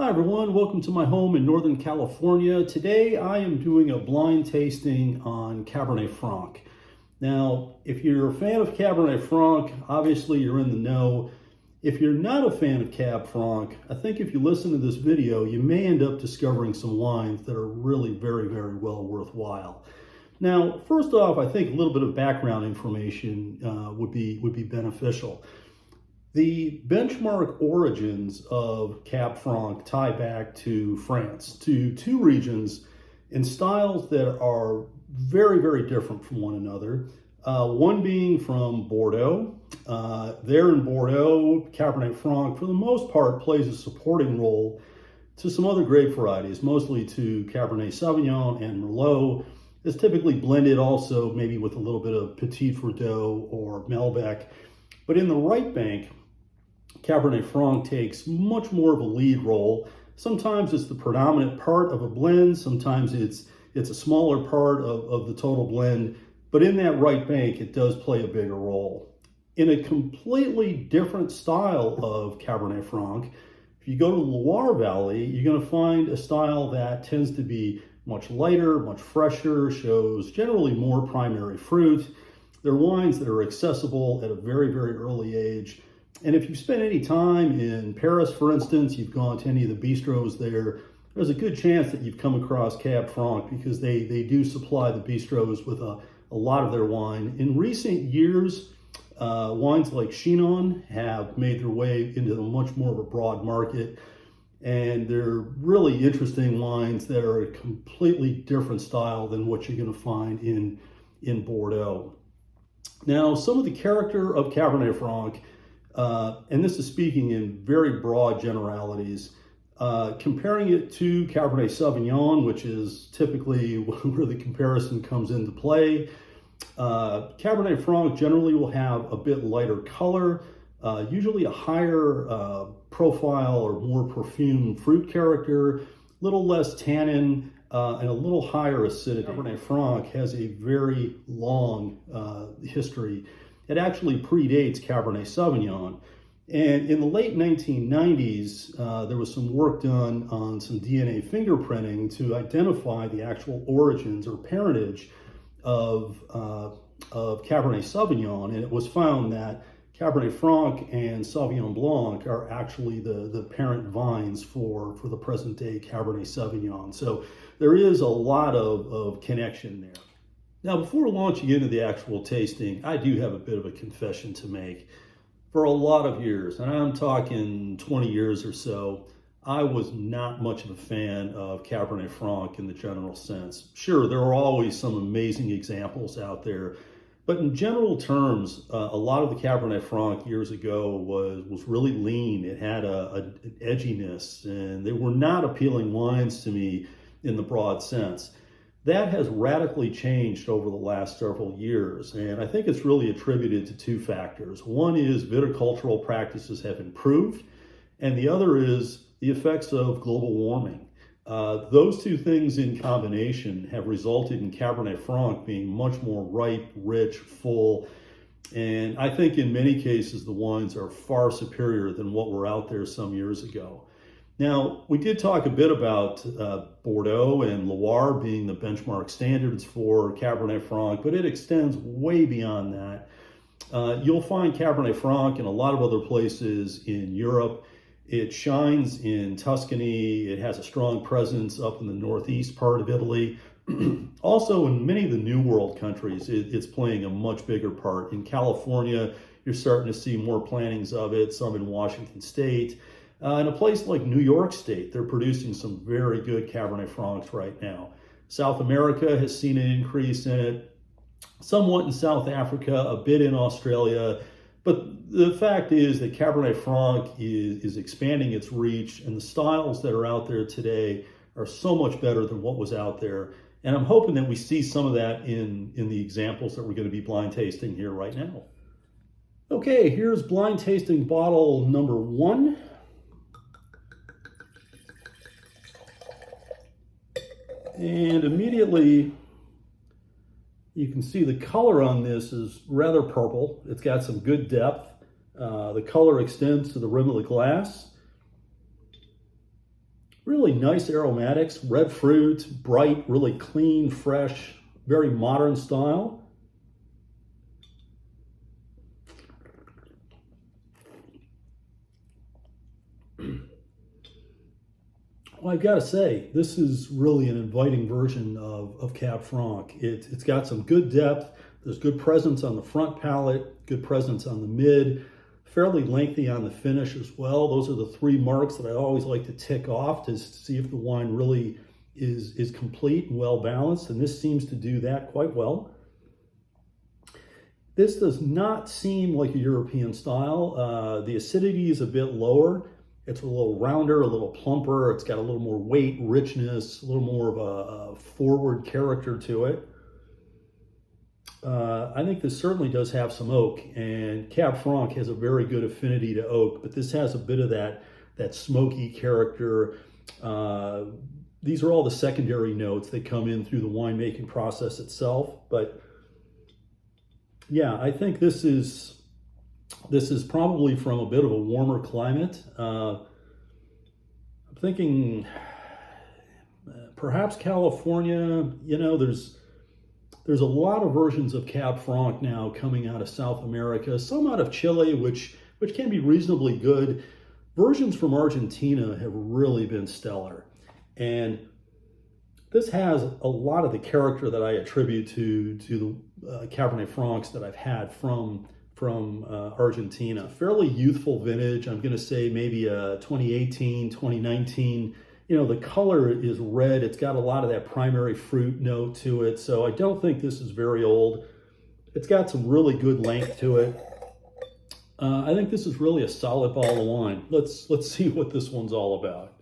Hi everyone, welcome to my home in Northern California. Today I am doing a blind tasting on Cabernet Franc. Now, if you're a fan of Cabernet Franc, obviously you're in the know. If you're not a fan of Cab Franc, I think if you listen to this video, you may end up discovering some wines that are really very well worthwhile. Now, first off, I think a little bit of background information would be beneficial. The benchmark origins of Cab Franc tie back to France, to two regions in styles that are very different from one another. One being from Bordeaux. There in Bordeaux, Cabernet Franc, for the most part, plays a supporting role to some other grape varieties, mostly to Cabernet Sauvignon and Merlot. It's typically blended also maybe with a little bit of Petit Verdot or Malbec. But in the right bank, Cabernet Franc takes much more of a lead role. Sometimes it's the predominant part of a blend, sometimes it's a smaller part of the total blend, but in that right bank, it does play a bigger role. In a completely different style of Cabernet Franc, if you go to the Loire Valley, you're going to find a style that tends to be much lighter, much fresher, shows generally more primary fruit. They're wines that are accessible at a very early age. And if you've spent any time in Paris, for instance, you've gone to any of the bistros there's a good chance that you've come across Cab Franc because they do supply the bistros with a lot of their wine. In recent years, wines like Chinon have made their way into a much more of a broad market. And they're really interesting wines that are a completely different style than what you're going to find in Bordeaux. Now, some of the character of Cabernet Franc, and this is speaking in very broad generalities, comparing it to Cabernet Sauvignon, which is typically where the comparison comes into play. Cabernet Franc generally will have a bit lighter color, usually a higher profile or more perfumed fruit character, a little less tannin, and a little higher acidity. Cabernet Franc has a very long history. It actually predates Cabernet Sauvignon. And in the late 1990s, there was some work done on some DNA fingerprinting to identify the actual origins or parentage of Cabernet Sauvignon. And it was found that Cabernet Franc and Sauvignon Blanc are actually the parent vines for the present day Cabernet Sauvignon. So there is a lot of connection there. Now, before launching into the actual tasting, I do have a bit of a confession to make. For a lot of years, and I'm talking 20 years or so, I was not much of a fan of Cabernet Franc in the general sense. Sure, there are always some amazing examples out there, but in general terms, a lot of the Cabernet Franc years ago was really lean. It had an edginess, and they were not appealing wines to me in the broad sense. That has radically changed over the last several years, and I think it's really attributed to two factors. One is viticultural practices have improved, and the other is the effects of global warming. Those two things in combination have resulted in Cabernet Franc being much more ripe, rich, full, and I think in many cases the wines are far superior than what were out there some years ago. Now, we did talk a bit about Bordeaux and Loire being the benchmark standards for Cabernet Franc, but it extends way beyond that. You'll find Cabernet Franc in a lot of other places in Europe. It shines in Tuscany. It has a strong presence up in the northeast part of Italy. Also, in many of the New World countries, it's playing a much bigger part. In California, you're starting to see more plantings of it, some in Washington State. In a place like New York State, they're producing some very good Cabernet Francs right now. South America has seen an increase in it, somewhat in South Africa, a bit in Australia. But the fact is that Cabernet Franc is expanding its reach, and the styles that are out there today are so much better than what was out there. And I'm hoping that we see some of that in the examples that we're going to be blind tasting here right now. Okay, here's blind tasting bottle number 1. And immediately you can see the color on this is rather purple. It's got some good depth. The color extends to the rim of the glass. Really nice aromatics, red fruit, bright, really clean, fresh, very modern style. Well, I've got to say, this is really an inviting version of Cab Franc. It's got some good depth. There's good presence on the front palate, good presence on the mid, fairly lengthy on the finish as well. Those are the three marks that I always like to tick off to see if the wine really is complete and well balanced, and this seems to do that quite well. This does not seem like a European style. The acidity is a bit lower. It's a little rounder, a little plumper. It's got a little more weight, richness, a little more of a forward character to it. I think this certainly does have some oak, and Cab Franc has a very good affinity to oak, but this has a bit of that smoky character. These are all the secondary notes that come in through the winemaking process itself. But yeah, I think this is probably from a bit of a warmer climate. I'm thinking perhaps California. You know, there's a lot of versions of Cab Franc now coming out of South America, some out of Chile, which can be reasonably good. Versions from Argentina have really been stellar. And this has a lot of the character that I attribute to the Cabernet Francs that I've had from Argentina. Fairly youthful vintage. I'm going to say maybe a 2018, 2019. You know, the color is red. It's got a lot of that primary fruit note to it. So I don't think this is very old. It's got some really good length to it. I think this is really a solid bottle of wine. Let's see what this one's all about.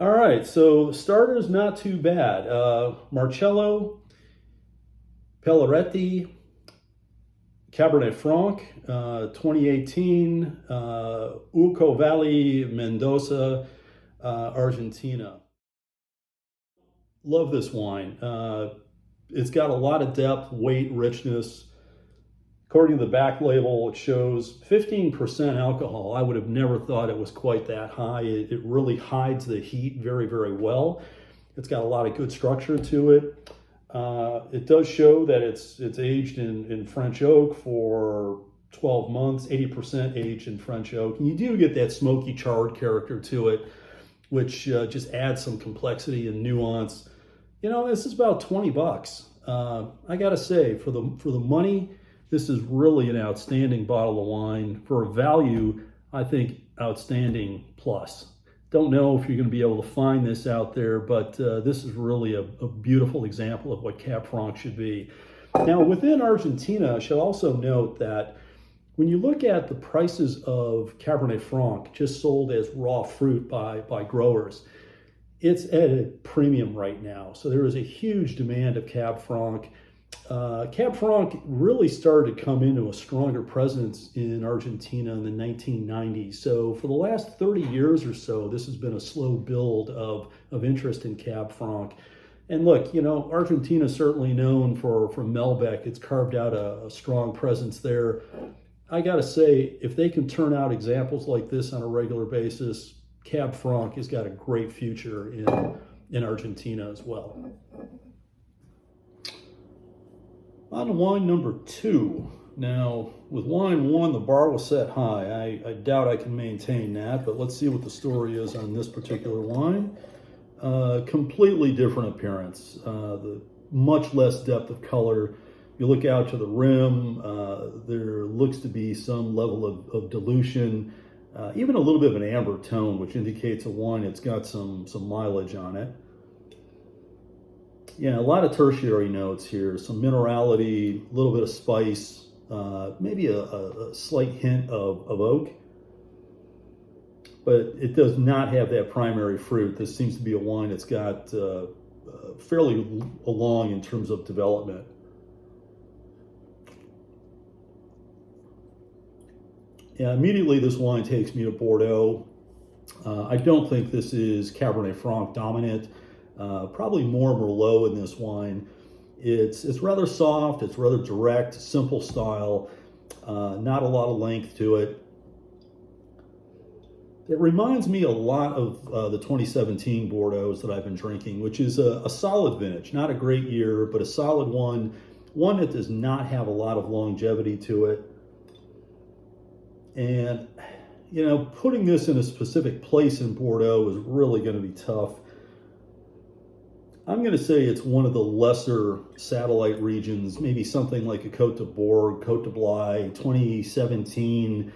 All right, so the starter's not too bad. Marcello, Pelleretti, Cabernet Franc, 2018, Uco Valley, Mendoza, Argentina. Love this wine. It's got a lot of depth, weight, richness. According to the back label, it shows 15% alcohol. I would have never thought it was quite that high. It really hides the heat very, very well. It's got a lot of good structure to it. It does show that it's aged in French oak for 12 months, 80% aged in French oak. And you do get that smoky charred character to it, which just adds some complexity and nuance. You know, this is about 20 bucks. I gotta say, for the money, this is really an outstanding bottle of wine. For a value, I think outstanding plus. Don't know if you're going to be able to find this out there, but this is really a beautiful example of what Cab Franc should be. Now, within Argentina, I should also note that when you look at the prices of Cabernet Franc just sold as raw fruit by growers, it's at a premium right now. So there is a huge demand of Cab Franc. Cab Franc really started to come into a stronger presence in Argentina in the 1990s. So for the last 30 years or so, this has been a slow build of interest in Cab Franc. And look, you know, Argentina is certainly known for Malbec. It's carved out a strong presence there. I got to say, if they can turn out examples like this on a regular basis, Cab Franc has got a great future in Argentina as well. On to wine number 2. Now, with wine 1, the bar was set high. I doubt I can maintain that, but let's see what the story is on this particular wine. Completely different appearance. The much less depth of color. You look out to the rim, there looks to be some level of dilution, even a little bit of an amber tone, which indicates a wine that's got some mileage on it. Yeah, a lot of tertiary notes here, some minerality, a little bit of spice, maybe a slight hint of oak, but it does not have that primary fruit. This seems to be a wine that's got fairly along in terms of development. Yeah, immediately this wine takes me to Bordeaux. I don't think this is Cabernet Franc dominant. Probably more Merlot in this wine. It's rather soft, it's rather direct, simple style, not a lot of length to it. It reminds me a lot of the 2017 Bordeaux that I've been drinking, which is a solid vintage. Not a great year, but a solid one that does not have a lot of longevity to it. And, you know, putting this in a specific place in Bordeaux is really going to be tough. I'm going to say it's one of the lesser satellite regions, maybe something like a Côte d'Or, Côte de Blaye, 2017.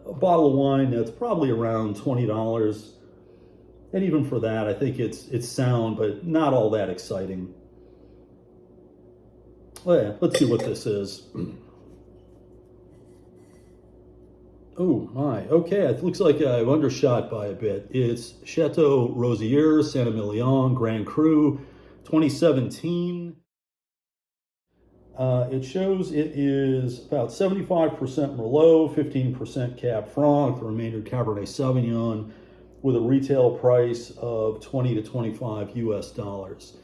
A bottle of wine that's probably around $20. And even for that, I think it's sound, but not all that exciting. Well, yeah, let's see what this is. Oh my, okay, it looks like I've undershot by a bit. It's Chateau Rosier, Saint-Emilion, Grand Cru, 2017. It shows it is about 75% Merlot, 15% Cab Franc, the remainder Cabernet Sauvignon, with a retail price of 20 to 25 US dollars.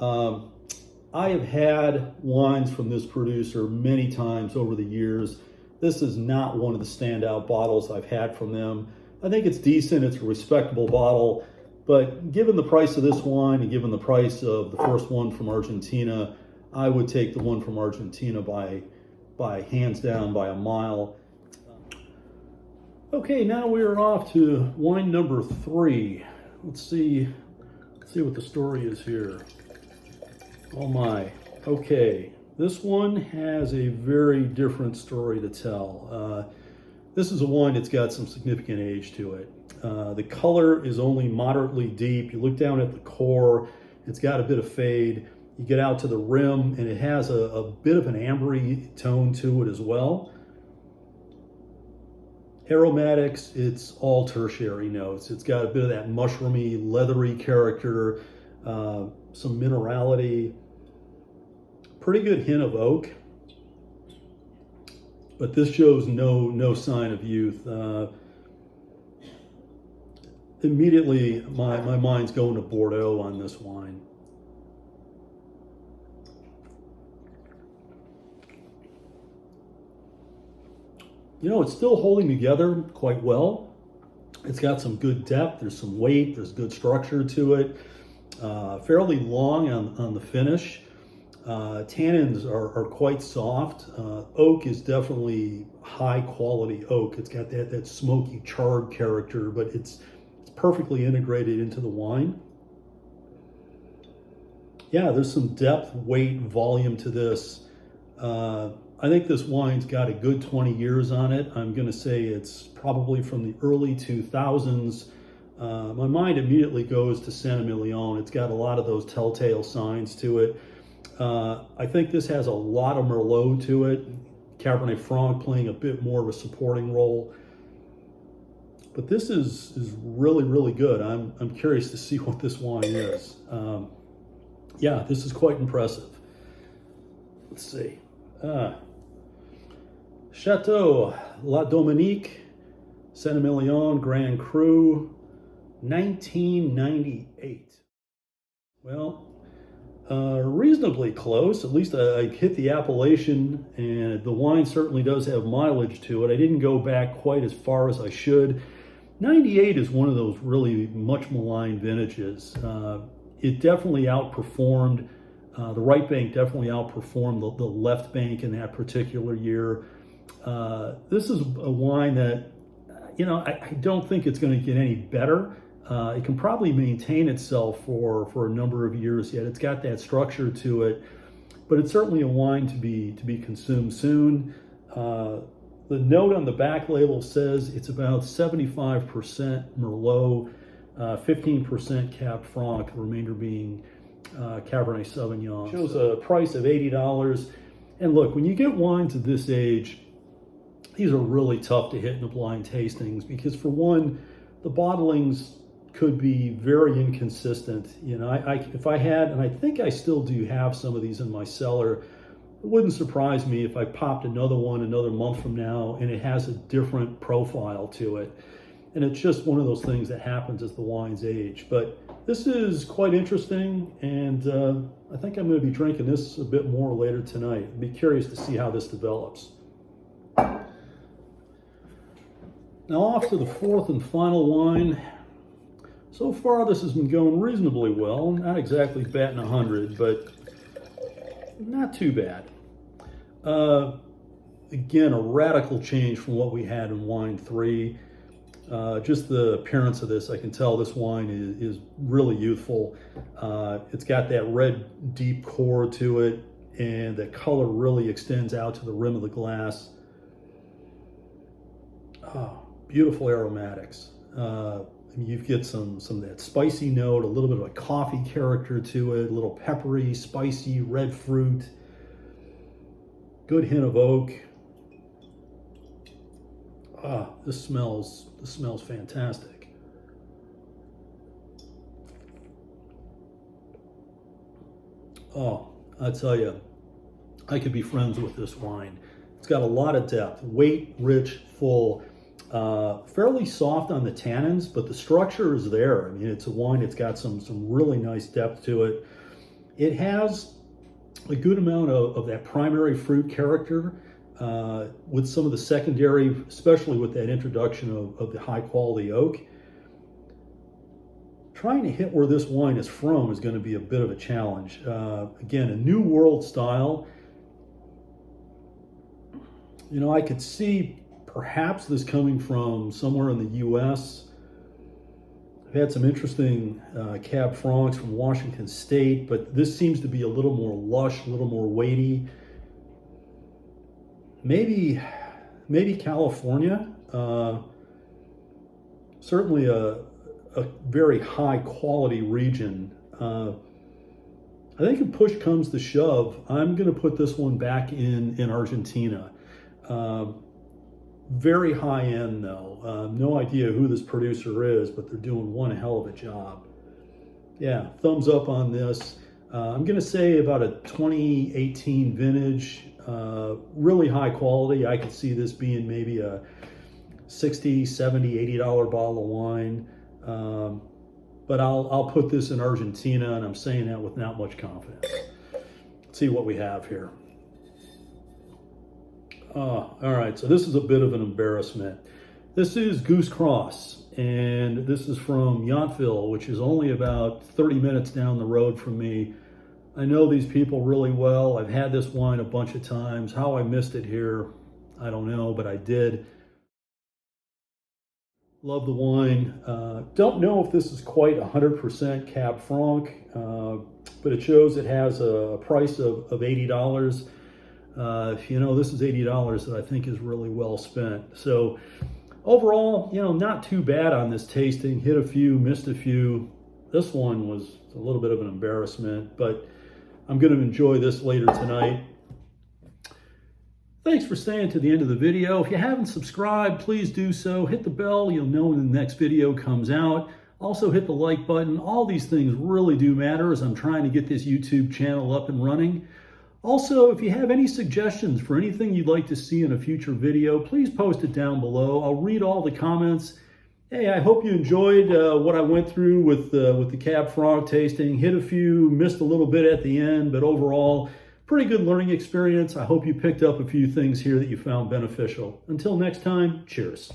I have had wines from this producer many times over the years. This is not one of the standout bottles I've had from them. I think it's decent, it's a respectable bottle, but given the price of this wine and given the price of the first one from Argentina, I would take the one from Argentina by hands down, by a mile. Okay, now we are off to wine number 3. Let's see what the story is here. Oh my, okay. This one has a very different story to tell. This is a wine that's got some significant age to it. The color is only moderately deep. You look down at the core, it's got a bit of fade. You get out to the rim, and it has a bit of an ambery tone to it as well. Aromatics, it's all tertiary notes. It's got a bit of that mushroomy, leathery character, some minerality, pretty good hint of oak. But this shows no sign of youth. Immediately, my mind's going to Bordeaux on this wine. You know, it's still holding together quite well. It's got some good depth, there's some weight, there's good structure to it. Fairly long on the finish. Tannins are quite soft. Oak is definitely high quality oak. It's got that smoky charred character, but it's perfectly integrated into the wine. Yeah, there's some depth, weight, volume to this. I think this wine's got a good 20 years on it. I'm going to say it's probably from the early 2000s. My mind immediately goes to Saint-Emilion. It's got a lot of those telltale signs to it. I think this has a lot of Merlot to it. Cabernet Franc playing a bit more of a supporting role. But this is really, really good. I'm curious to see what this wine is. Yeah, this is quite impressive. Let's see. Chateau La Dominique, Saint-Emilion, Grand Cru, 1998. Well, reasonably close. At least I hit the appellation, and the wine certainly does have mileage to it. I didn't go back quite as far as I should. 98 is one of those really much maligned vintages. It definitely outperformed. The right bank definitely outperformed the left bank in that particular year. This is a wine that, you know, I don't think it's going to get any better. It can probably maintain itself for a number of years yet. It's got that structure to it, but it's certainly a wine to be consumed soon. The note on the back label says it's about 75% Merlot, 15% Cab Franc, the remainder being Cabernet Sauvignon. It shows a price of $80. And look, when you get wines of this age, these are really tough to hit in the blind tastings because, for one, the bottlings could be very inconsistent. You know, if I had, and I think I still do have some of these in my cellar, it wouldn't surprise me if I popped another one another month from now and it has a different profile to it. And it's just one of those things that happens as the wines age. But this is quite interesting, and I think I'm going to be drinking this a bit more later tonight. I'd be curious to see how this develops. Now off to the fourth and final wine. So far this has been going reasonably well. Not exactly batting 100, but not too bad. Again, a radical change from what we had in wine 3. Just the appearance of this, I can tell this wine is really youthful. It's got that red deep core to it, and the color really extends out to the rim of the glass. Oh, beautiful aromatics. You get some of that spicy note, a little bit of a coffee character to it, a little peppery, spicy, red fruit, good hint of oak. This smells fantastic. Oh, I tell you, I could be friends with this wine. It's got a lot of depth, weight, rich, full, fairly soft on the tannins, but the structure is there. I mean, it's a wine that's got some really nice depth to it. It has a good amount of that primary fruit character, with some of the secondary, especially with that introduction of the high quality oak. Trying to hit where this wine is from is going to be a bit of a challenge. Again, a New World style. You know, I could see perhaps this coming from somewhere in the US. I've had some interesting Cab Francs from Washington State, but this seems to be a little more lush, a little more weighty. Maybe California. Certainly a very high quality region. I think if push comes to shove, I'm going to put this one back in Argentina. Very high end though. No idea who this producer is, but they're doing one hell of a job. Yeah, thumbs up on this. I'm going to say about a 2018 vintage. Really high quality. I could see this being maybe a $60, $70, $80 bottle of wine. But I'll put this in Argentina, and I'm saying that with not much confidence. Let's see what we have here. All right, so this is a bit of an embarrassment. This is Goose Cross, and this is from Yountville, which is only about 30 minutes down the road from me. I know these people really well. I've had this wine a bunch of times. How I missed it here, I don't know, but I did. Love the wine. Don't know if this is quite 100% Cab Franc, but it shows it has a price of $80. You know, this is $80 that I think is really well spent. So overall, you know, not too bad on this tasting. Hit a few, missed a few. This one was a little bit of an embarrassment, but I'm going to enjoy this later tonight. Thanks for staying to the end of the video. If you haven't subscribed, please do so. Hit the bell. You'll know when the next video comes out. Also hit the like button. All these things really do matter as I'm trying to get this YouTube channel up and running. Also, if you have any suggestions for anything you'd like to see in a future video, please post it down below. I'll read all the comments. Hey, I hope you enjoyed what I went through with the Cab Franc tasting. Hit a few, missed a little bit at the end, but overall, pretty good learning experience. I hope you picked up a few things here that you found beneficial. Until next time, cheers.